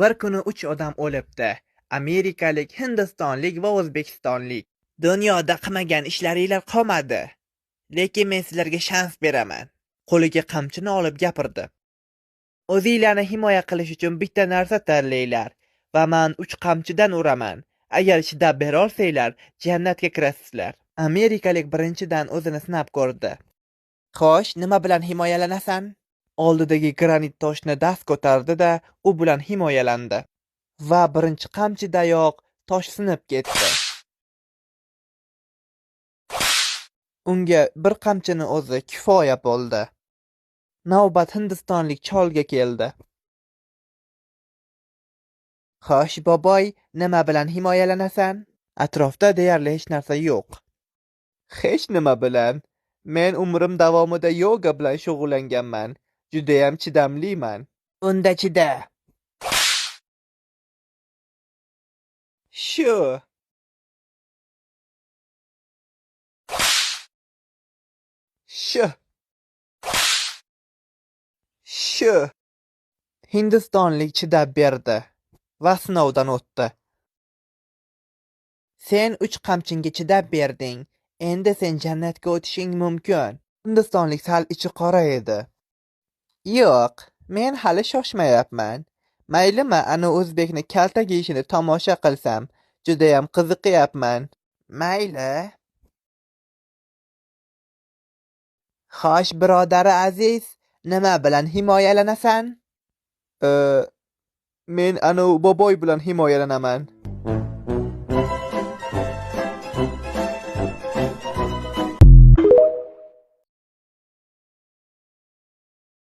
Bir kuni 3 odam o'libdi. Amerikalik, hindistonlik va o'zbekistonlik. Dunyoda qilmagan ishlaringlar qolmadi. Lekin men sizlarga shans beraman. Qo'liga qamchini olib gapirdi. O'zinglarni himoya qilish uchun bitta narsa tanlanglar va men 3 qamchidan uraman. Agar chidab bera olsanglar, jannatga kirasizlar. Amerikalik birinchidan o'zini sinab ko'rdi. Xo'sh, nima bilan himoyalanasan? Oldidagi granit toshni dast ko'tardi-da, u bilan himoyalandi. Va birinchi qamchidayoq tosh sinib ketdi. Unga bir qamchini o'zi kifoya bo'ldi. Navbat hindistonlik cholga keldi. Xo'sh, boboy, nima bilan himoyalanasan? Atrofda deyarli hech narsa yo'q. Hech nima bilan. Men umrim davomida yoga bilan shug'ullanganman. Judayam chidamliman. Unda chida. Shu. Hindistonlik chidab berdi va sinovdan o'tdi. Sen 3 qamchinga chidab berding. Endi sen jannatga o'tishing mumkin. Hindistonlik sal ichi qora edi. Yo'q, men hali shoshmayapman. Maylimi, ana o'zbekni kaltak yeyishini tomosha qilsam, judayam qiziqyapman. Mayli. Xo'sh, birodari aziz, nima bilan himoyalanasan? Men ana boboy bilan himoyalanaman.